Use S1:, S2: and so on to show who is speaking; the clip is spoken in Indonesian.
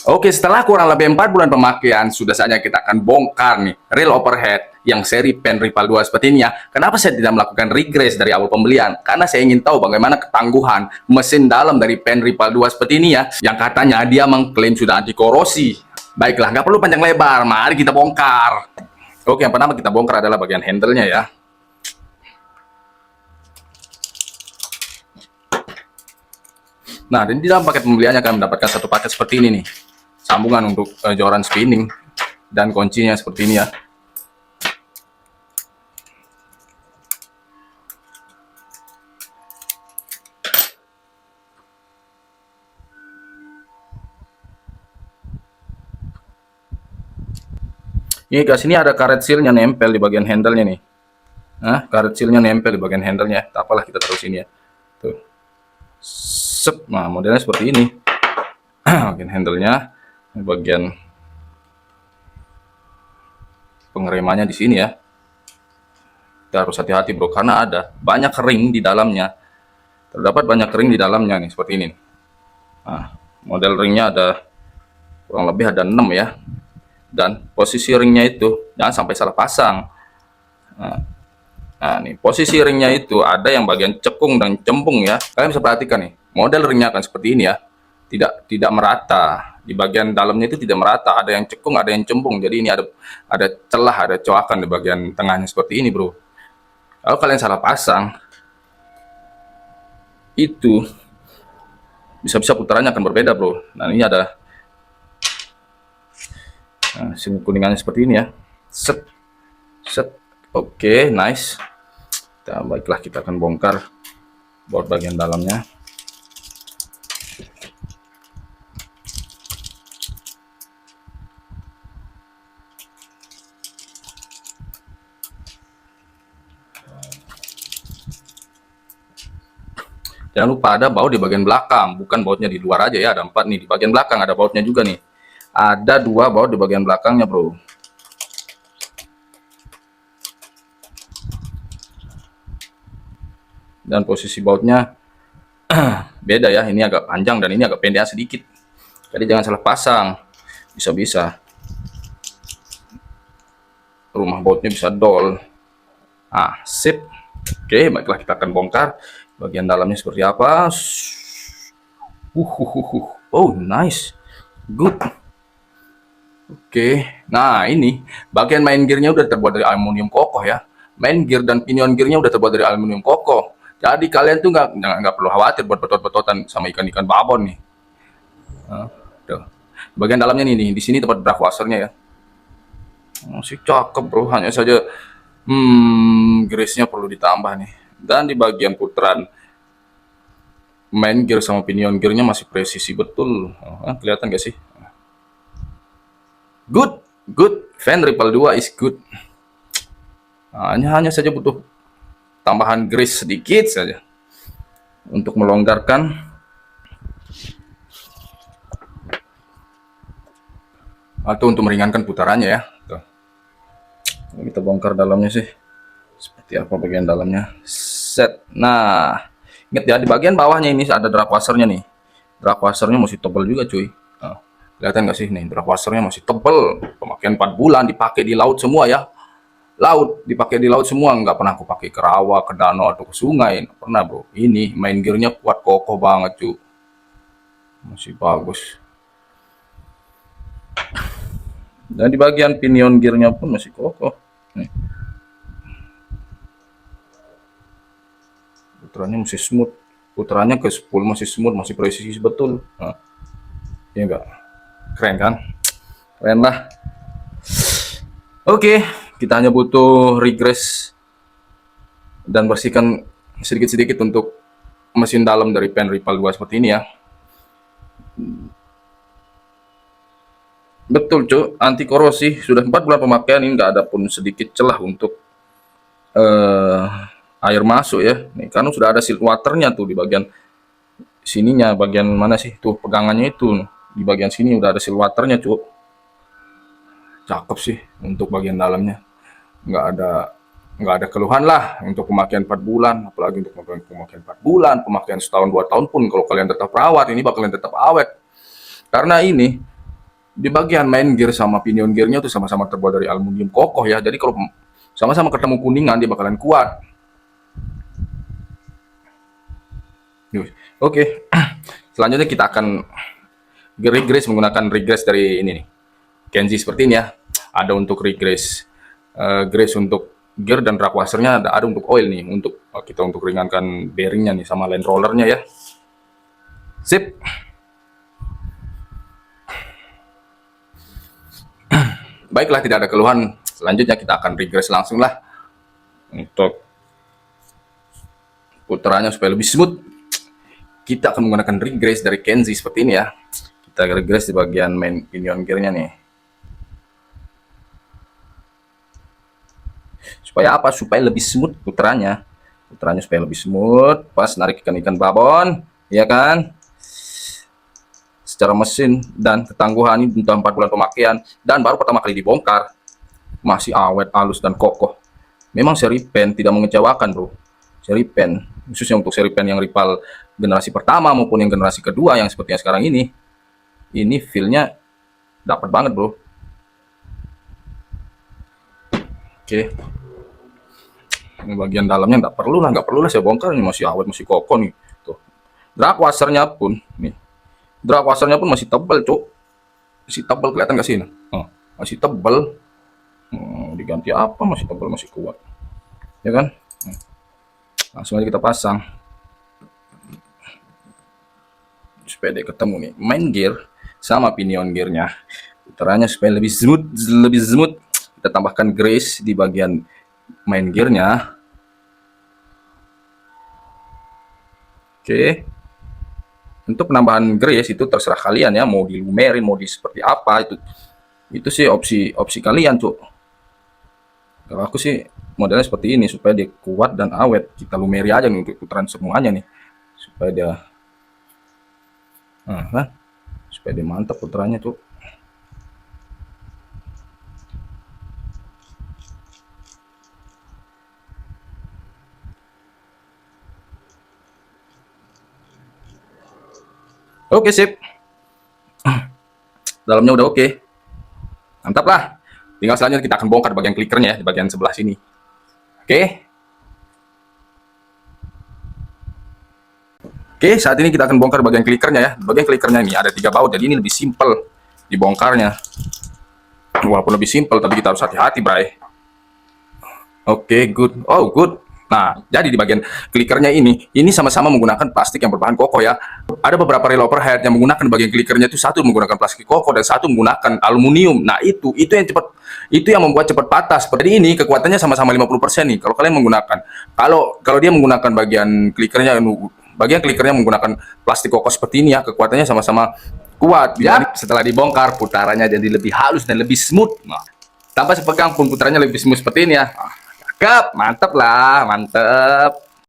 S1: Oke, setelah kurang lebih 4 bulan pemakaian, sudah saatnya kita akan bongkar nih real overhead yang seri pen Rival 2 seperti ini ya. Kenapa saya tidak melakukan regress dari awal pembelian? Karena saya ingin tahu bagaimana ketangguhan mesin dalam dari pen Rival 2 seperti ini ya, yang katanya dia mengklaim sudah anti korosi. Baiklah, nggak perlu panjang lebar, mari kita bongkar. Oke, yang pertama kita bongkar adalah bagian handle-nya ya. Nah, dan di dalam paket pembeliannya akan mendapatkan satu paket seperti ini nih. Sambungan untuk joran spinning dan kuncinya seperti ini ya. Ini ke sini ada karet sealnya nempel di bagian handle-nya nih. Nah, karet sealnya nempel di bagian handle-nya. Tak apalah, kita taruh sini ya. Tuh. Sep. Nah, modelnya seperti ini. Bagian handle-nya, bagian pengeremannya di sini ya. Kita harus hati-hati bro, karena ada banyak ring di dalamnya. Terdapat banyak ring di dalamnya nih, seperti ini. Nah, model ringnya ada kurang lebih ada 6 ya. Dan posisi ringnya itu jangan sampai salah pasang. Nah, nih posisi ringnya itu ada yang bagian cekung dan cembung ya. Kalian bisa perhatikan nih, model ringnya akan seperti ini ya. Tidak merata. Di bagian dalamnya itu tidak merata, ada yang cekung, ada yang cembung. Jadi ini ada celah, ada coakan di bagian tengahnya seperti ini, bro. Kalau kalian salah pasang, itu bisa-bisa putarannya akan berbeda, bro. Nah, ini ada sini kuningannya seperti ini ya. Set. Set. Oke, nice. Baiklah, kita akan bongkar baut bagian dalamnya. Jangan lupa ada baut di bagian belakang, bukan bautnya di luar aja ya. Ada 4 nih di bagian belakang, ada bautnya juga nih. Ada 2 baut di bagian belakangnya, bro. Dan posisi bautnya beda ya. Ini agak panjang dan ini agak pendek sedikit. Jadi jangan salah pasang. Bisa-bisa rumah bautnya bisa dol. Ah, sip. Oke, baiklah, kita akan bongkar bagian dalamnya seperti apa. Oh, nice. Good. Oke, nah ini bagian main gearnya udah terbuat dari aluminium kokoh ya. Main gear dan pinion gearnya udah terbuat dari aluminium kokoh. Jadi kalian tuh nggak perlu khawatir buat betot-betotan sama ikan-ikan babon nih. Tuh. Bagian dalamnya nih, di sini tempat drag washernya ya. Masih cakep bro, hanya saja grease-nya perlu ditambah nih. Dan di bagian putaran main gear sama pinion gearnya masih presisi betul. Kelihatan gak sih? Good, fan Rival 2 is good. Hanya saja butuh tambahan grease sedikit saja untuk melonggarkan atau untuk meringankan putarannya ya. Tuh. Kita bongkar dalamnya sih, seperti apa bagian dalamnya. Set. Nah, ingat ya, di bagian bawahnya ini ada drag washernya nih. Drag washernya masih tebal juga cuy. Kelihatan nggak sih nih, drag washernya masih tebel. Pemakaian 4 bulan, dipakai di laut semua ya. Laut, dipakai di laut semua, nggak pernah aku pakai ke rawa, ke danau atau ke sungai, nggak pernah bro. Ini main gearnya kuat kokoh banget cuy, masih bagus. Dan di bagian pinion gearnya pun masih kokoh. Nih. Putarannya masih smooth, putarannya ke 10 masih smooth, masih presisi betul. Nah, ya enggak? Keren kan? Keren lah. Oke, kita hanya butuh regress dan bersihkan sedikit-sedikit untuk mesin dalam dari pen Rival 2 seperti ini ya. Betul cuy, anti korosi. Sudah 4 bulan pemakaian, ini nggak ada pun sedikit celah untuk air masuk ya. Nih, karena sudah ada seal waternya tuh di bagian sininya, bagian mana sih tuh pegangannya itu. Di bagian sini udah ada seal waternya cuy. Cakep sih untuk bagian dalamnya. Nggak ada keluhan lah untuk pemakaian 4 bulan, apalagi untuk pemakaian 4 bulan, pemakaian setahun 2 tahun pun kalau kalian tetap rawat, ini bakalan tetap awet. Karena ini di bagian main gear sama pinion gearnya tuh sama-sama terbuat dari aluminium kokoh ya. Jadi kalau sama-sama ketemu kuningan dia bakalan kuat. Oke. Selanjutnya kita akan regress menggunakan regress dari ini nih. Kenzi seperti ini ya. Ada untuk regress grease untuk gear dan drag washernya, ada untuk oil nih, untuk kita untuk ringankan bearingnya nih sama line rollernya ya. Sip. Baiklah, tidak ada keluhan. Selanjutnya kita akan regress langsung lah untuk putarannya supaya lebih smooth. Kita akan menggunakan regress dari Kenzi seperti ini ya. Kita regress di bagian main pinion gearnya nih. Supaya apa? Supaya lebih smooth putarannya. Putarannya supaya lebih smooth. Pas narik ikan babon, ya kan? Secara mesin dan ketangguhan ini udah 4 bulan pemakaian dan baru pertama kali dibongkar, masih awet, halus dan kokoh. Memang seri pen tidak mengecewakan, bro. Seri pen, khususnya untuk seri pen yang rival generasi pertama maupun yang generasi kedua yang seperti yang sekarang ini feel-nya dapat banget, bro. Oke. Ini bagian dalamnya nggak perlu lah saya bongkar, ini masih awet, masih kokoh nih. Tuh. Drag washernya pun nih. Drag washernya pun masih tebal, cuk. Masih tebal, kelihatan gak sih? Oh, masih tebal. Diganti apa? Masih tebal, masih kuat. Ya kan? Langsung aja kita pasang. Supaya dia ketemu nih main gear sama pinion gearnya. Putarannya supaya lebih smooth. Kita tambahkan grease di bagian main gearnya. Oke. Untuk penambahan grease itu terserah kalian ya, mau dilumerin, mau di seperti apa, itu sih opsi kalian, cuk. Kalau aku sih modelnya seperti ini supaya dia kuat dan awet. Kita lumeri aja nih untuk putaran semuanya nih, supaya dia supaya dia mantap putarannya, cuk. Oke, sip. Dalamnya udah oke. Mantap lah. Tinggal selanjutnya kita akan bongkar bagian klikernya ya, di bagian sebelah sini. Oke. Oke, saat ini kita akan bongkar bagian klikernya ya. Bagian klikernya ini ada 3 baut, jadi ini lebih simpel dibongkarnya. Walaupun lebih simpel, tapi kita harus hati-hati, bray. Oke, good. Oh, good. Nah, jadi di bagian klikernya ini sama-sama menggunakan plastik yang berbahan kokoh ya. Ada beberapa reel overhead yang menggunakan bagian klikernya itu satu menggunakan plastik kokoh dan satu menggunakan aluminium. Nah, itu yang membuat cepat patah. Seperti ini kekuatannya sama-sama 50% nih kalau kalian menggunakan. Kalau dia menggunakan bagian klikernya menggunakan plastik kokoh seperti ini ya, kekuatannya sama-sama kuat. Ya, setelah dibongkar putarannya jadi lebih halus dan lebih smooth. Nah, tanpa sepegang pun putarannya lebih smooth seperti ini ya. Cakep, mantep lah, mantep.